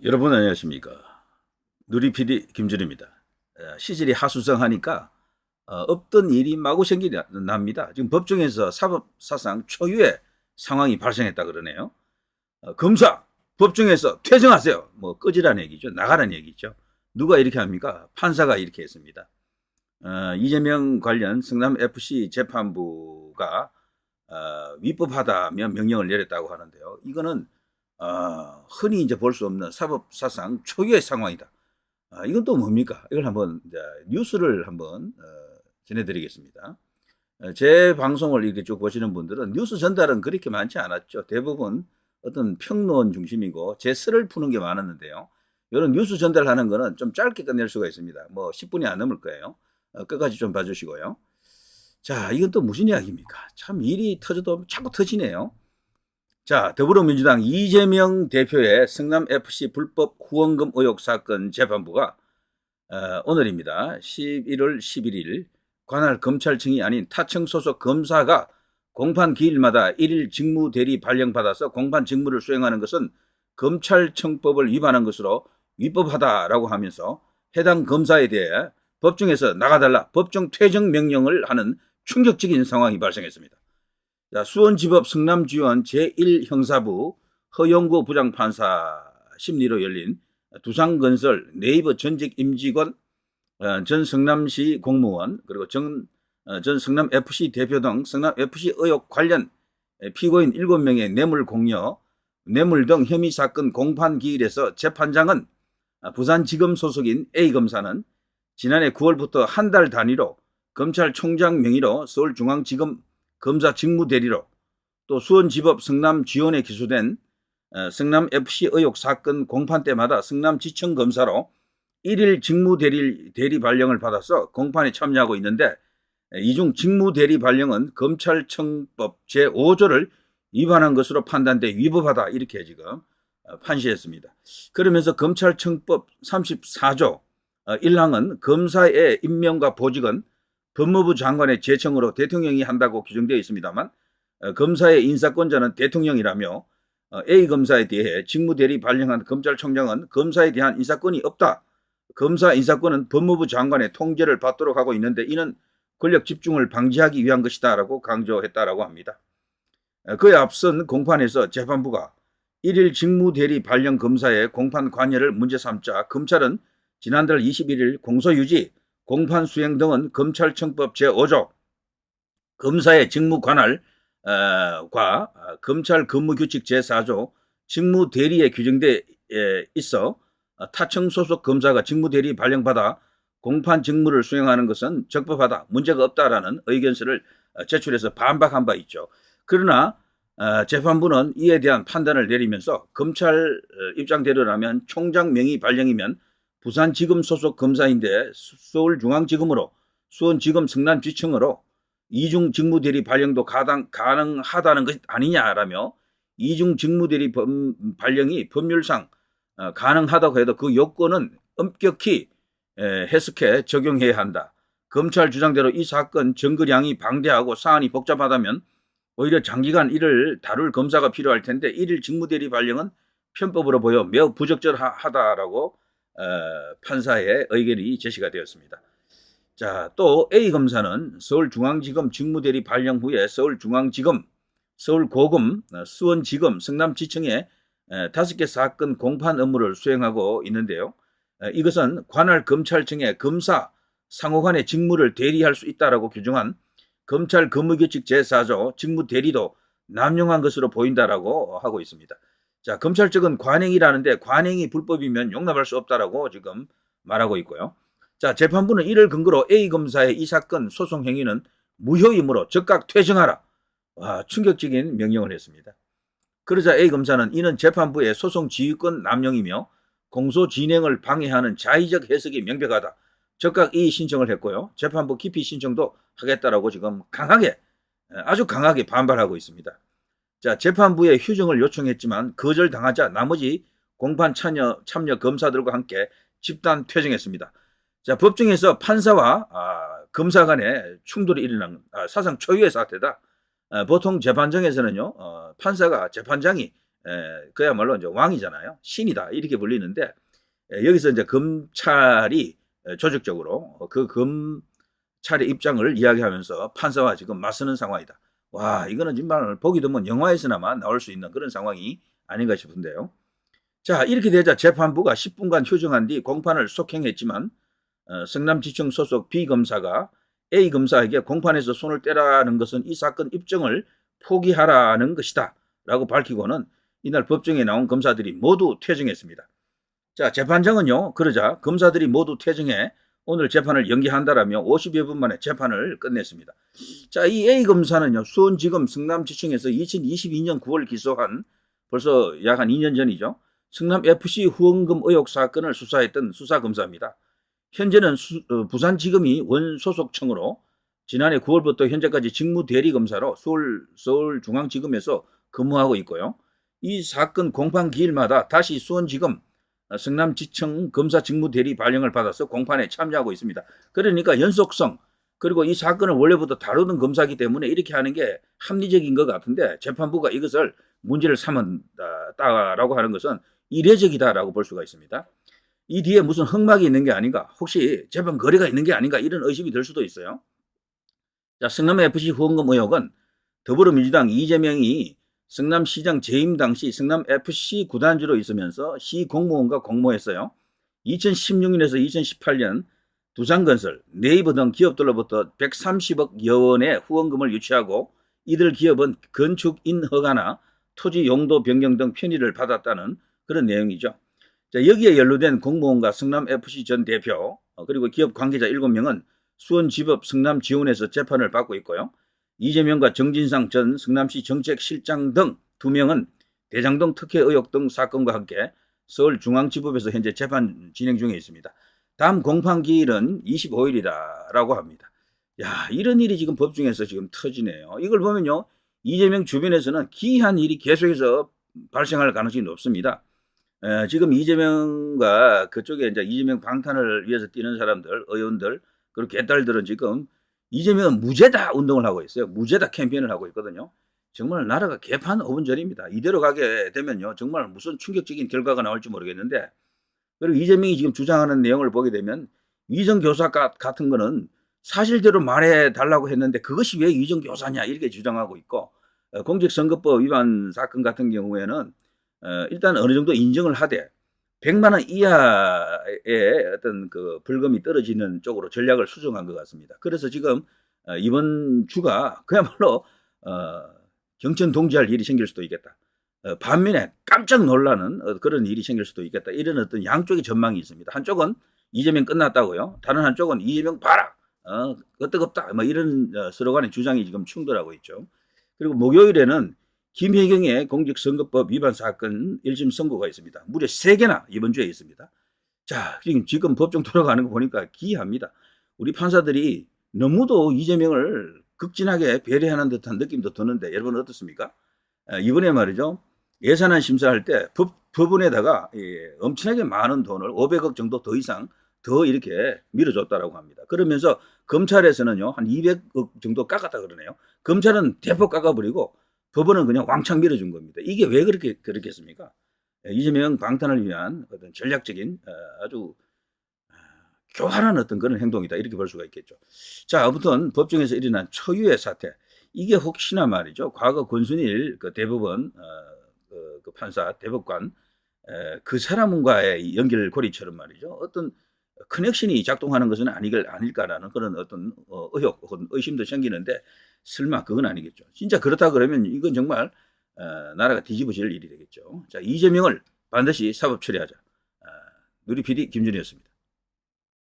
여러분 안녕하십니까. 누리PD 김준입니다. 시질이 하수성하니까 없던 일이 마구 생겨납니다. 지금 법정에서 사법사상 초유의 상황이 발생했다 그러네요. 검사 법정에서 퇴정하세요. 뭐 꺼지라는 얘기죠. 나가라는 얘기죠. 누가 이렇게 합니까? 판사가 이렇게 했습니다. 이재명 관련 성남FC 재판부가 위법하다며 명령을 내렸다고 하는데요. 이거는 흔히 이제 볼 수 없는 사법사상 초유의 상황이다. 이건 또 뭡니까? 이걸 한번 이제 뉴스를 한번 전해드리겠습니다. 제 방송을 이렇게 쭉 보시는 분들은 뉴스 전달은 그렇게 많지 않았죠. 대부분 어떤 평론 중심이고 제 슬을 푸는 게 많았는데요. 이런 뉴스 전달하는 거는 좀 짧게 끝낼 수가 있습니다. 뭐 10분이 안 넘을 거예요. 끝까지 좀 봐주시고요. 자, 이건 또 무슨 이야기입니까? 참 일이 터져도 자꾸 터지네요. 자, 더불어민주당 이재명 대표의 성남FC 불법 후원금 의혹 사건 재판부가 오늘입니다. 11월 11일 관할 검찰청이 아닌 타청 소속 검사가 공판 기일마다 1일 직무 대리 발령받아서 공판 직무를 수행하는 것은 검찰청법을 위반한 것으로 위법하다라고 하면서 해당 검사에 대해 법정에서 나가달라 법정 퇴정 명령을 하는 충격적인 상황이 발생했습니다. 수원지법 성남지원 제1형사부 허영구 부장판사 심리로 열린 두산건설 네이버 전직 임직원, 전 성남시 공무원, 그리고 전 성남FC 대표 등 성남FC 의혹 관련 피고인 7명의 뇌물 공여, 뇌물 등 혐의 사건 공판 기일에서 재판장은 부산지검 소속인 A검사는 지난해 9월부터 한 달 단위로 검찰총장 명의로 서울중앙지검 검사 직무대리로 또 수원지법 성남지원에 기소된 성남FC 의혹 사건 공판 때마다 성남지청검사로 1일 직무대리 발령을 받아서 공판에 참여하고 있는데 이중 직무대리 발령은 검찰청법 제5조를 위반한 것으로 판단돼 위법하다 이렇게 지금 판시했습니다. 그러면서 검찰청법 34조 1항은 검사의 임명과 보직은 법무부 장관의 제청으로 대통령이 한다고 규정되어 있습니다만 검사의 인사권자는 대통령이라며 A검사에 대해 직무대리 발령한 검찰총장은 검사에 대한 인사권이 없다. 검사 인사권은 법무부 장관의 통제를 받도록 하고 있는데 이는 권력 집중을 방지하기 위한 것이다 라고 강조했다라고 합니다. 그에 앞선 공판에서 재판부가 1일 직무대리 발령 검사의 공판 관여를 문제 삼자 검찰은 지난달 21일 공소유지 공판 수행 등은 검찰청법 제5조 검사의 직무 관할과 검찰 근무규칙 제4조 직무 대리에 규정돼 있어 타청 소속 검사가 직무 대리 발령받아 공판 직무를 수행하는 것은 적법하다, 문제가 없다라는 의견서를 제출해서 반박한 바 있죠. 그러나 재판부는 이에 대한 판단을 내리면서 검찰 입장대로라면 총장 명의 발령이면 부산지검 소속 검사인데 서울중앙지검으로 수원지검 성남지청으로 이중 직무대리 발령도 가능하다는 것이 아니냐라며 이중 직무대리 발령이 법률상 가능하다고 해도 그 요건은 엄격히 해석해 적용해야 한다. 검찰 주장대로 이 사건 증거량이 방대하고 사안이 복잡하다면 오히려 장기간 이를 다룰 검사가 필요할 텐데 1일 직무대리 발령은 편법으로 보여 매우 부적절하다라고 판사의 의견이 제시가 되었습니다. 자, 또 A검사는 서울중앙지검 직무대리 발령 후에 서울중앙지검, 서울고검, 수원지검, 성남지청에 5개 사건 공판 업무를 수행하고 있는데요. 이것은 관할 검찰청의 검사 상호간의 직무를 대리할 수 있다라고 규정한 검찰 근무규칙 제4조 직무대리도 남용한 것으로 보인다라고 하고 있습니다. 자, 검찰 측은 관행이라는데 관행이 불법이면 용납할 수 없다라고 지금 말하고 있고요. 자, 재판부는 이를 근거로 A검사의 이 사건 소송 행위는 무효이므로 즉각 퇴정하라. 충격적인 명령을 했습니다. 그러자 A검사는 이는 재판부의 소송 지휘권 남용이며 공소 진행을 방해하는 자의적 해석이 명백하다. 즉각 이의 신청을 했고요. 재판부 기피 신청도 하겠다라고 지금 아주 강하게 반발하고 있습니다. 자, 재판부에 휴정을 요청했지만 거절당하자 나머지 공판 참여 검사들과 함께 집단 퇴정했습니다. 자, 법정에서 판사와 검사 간의 충돌이 일어난 사상 초유의 사태다. 보통 재판정에서는요, 재판장이 그야말로 이제 왕이잖아요. 신이다 이렇게 불리는데 여기서 이제 검찰이 조직적으로 그 검찰의 입장을 이야기하면서 판사와 지금 맞서는 상황이다. 와, 이거는 정말 보기 드문 영화에서나마 나올 수 있는 그런 상황이 아닌가 싶은데요. 자, 이렇게 되자 재판부가 10분간 휴정한 뒤 공판을 속행했지만 성남지청 소속 B검사가 A검사에게 공판에서 손을 떼라는 것은 이 사건 입증을 포기하라는 것이다 라고 밝히고는 이날 법정에 나온 검사들이 모두 퇴정했습니다. 자, 재판장은요, 그러자 검사들이 모두 퇴정해 오늘 재판을 연기한다라며 50여 분 만에 재판을 끝냈습니다. 자, 이 A검사는요, 수원지검 성남지청에서 2022년 9월 기소한 벌써 약 한 2년 전이죠. 성남FC 후원금 의혹 사건을 수사했던 수사검사입니다. 현재는 부산지검이 원소속청으로 지난해 9월부터 현재까지 직무대리검사로 서울중앙지검에서 근무하고 있고요. 이 사건 공판 기일마다 다시 수원지검 성남지청 검사 직무대리 발령을 받아서 공판에 참여하고 있습니다. 그러니까 연속성, 그리고 이 사건을 원래부터 다루던 검사이기 때문에 이렇게 하는 게 합리적인 것 같은데 재판부가 이것을 문제를 삼았다라고 하는 것은 이례적이다라고 볼 수가 있습니다. 이 뒤에 무슨 흑막이 있는 게 아닌가, 혹시 재판 거래가 있는 게 아닌가 이런 의심이 들 수도 있어요. 자, 성남FC 후원금 의혹은 더불어민주당 이재명이 성남시장 재임 당시 성남FC 구단주로 있으면서 시 공무원과 공모했어요. 2016년에서 2018년 두산건설, 네이버 등 기업들로부터 130억여 원의 후원금을 유치하고 이들 기업은 건축인 허가나 토지 용도 변경 등 편의를 받았다는 그런 내용이죠. 자, 여기에 연루된 공무원과 성남FC 전 대표 그리고 기업 관계자 7명은 수원지법 성남지원에서 재판을 받고 있고요. 이재명과 정진상 전 성남시 정책실장 등 2명은 대장동 특혜 의혹 등 사건과 함께 서울중앙지법에서 현재 재판 진행 중에 있습니다. 다음 공판 기일은 25일이라고 합니다. 야, 이런 일이 지금 법정에서 지금 터지네요. 이걸 보면요, 이재명 주변에서는 기이한 일이 계속해서 발생할 가능성이 높습니다. 지금 이재명과 그쪽에 이제 이재명 방탄을 위해서 뛰는 사람들, 의원들, 그리고 개딸들은 지금 이재명은 무죄다 운동을 하고 있어요. 무죄다 캠페인을 하고 있거든요. 정말 나라가 개판 5분 전입니다. 이대로 가게 되면요, 정말 무슨 충격적인 결과가 나올지 모르겠는데, 그리고 이재명이 지금 주장하는 내용을 보게 되면 위정교사 같은 거는 사실대로 말해달라고 했는데 그것이 왜 위정교사냐 이렇게 주장하고 있고, 공직선거법 위반 사건 같은 경우에는 일단 어느 정도 인정을 하되 100만 원 이하의 어떤 그 벌금이 떨어지는 쪽으로 전략을 수정한 것 같습니다. 그래서 지금 이번 주가 그야말로 경천 동지할 일이 생길 수도 있겠다. 반면에 깜짝 놀라는 그런 일이 생길 수도 있겠다. 이런 어떤 양쪽의 전망이 있습니다. 한쪽은 이재명 끝났다고요. 다른 한쪽은 이재명 봐라. 끄떡없다. 뭐 이런 서로 간의 주장이 지금 충돌하고 있죠. 그리고 목요일에는 김혜경의 공직선거법 위반 사건 1심 선고가 있습니다. 무려 3개나 이번 주에 있습니다. 자, 지금 법정 돌아가는 거 보니까 기이합니다. 우리 판사들이 너무도 이재명을 극진하게 배려하는 듯한 느낌도 드는데 여러분 어떻습니까? 이번에 말이죠. 예산안 심사할 때 법원에다가 엄청나게 많은 돈을 500억 정도 더 이상 더 이렇게 밀어줬다라고 합니다. 그러면서 검찰에서는요, 한 200억 정도 깎았다 그러네요. 검찰은 대폭 깎아버리고 법원은 그냥 왕창 밀어준 겁니다. 이게 왜 그렇겠습니까? 이재명 방탄을 위한 어떤 전략적인 아주 교활한 어떤 그런 행동이다. 이렇게 볼 수가 있겠죠. 자, 아무튼 법정에서 일어난 초유의 사태. 이게 혹시나 말이죠. 과거 권순일 그 대법원 그 판사 대법관 그 사람과의 연결고리처럼 말이죠. 어떤 커넥션이 작동하는 것은 아닐까라는 그런 어떤 의혹 혹은 의심도 생기는데 설마 그건 아니겠죠. 진짜 그렇다 그러면 이건 정말 나라가 뒤집어질 일이 되겠죠. 자, 이재명을 반드시 사법 처리하자. 누리 PD 김준이었습니다.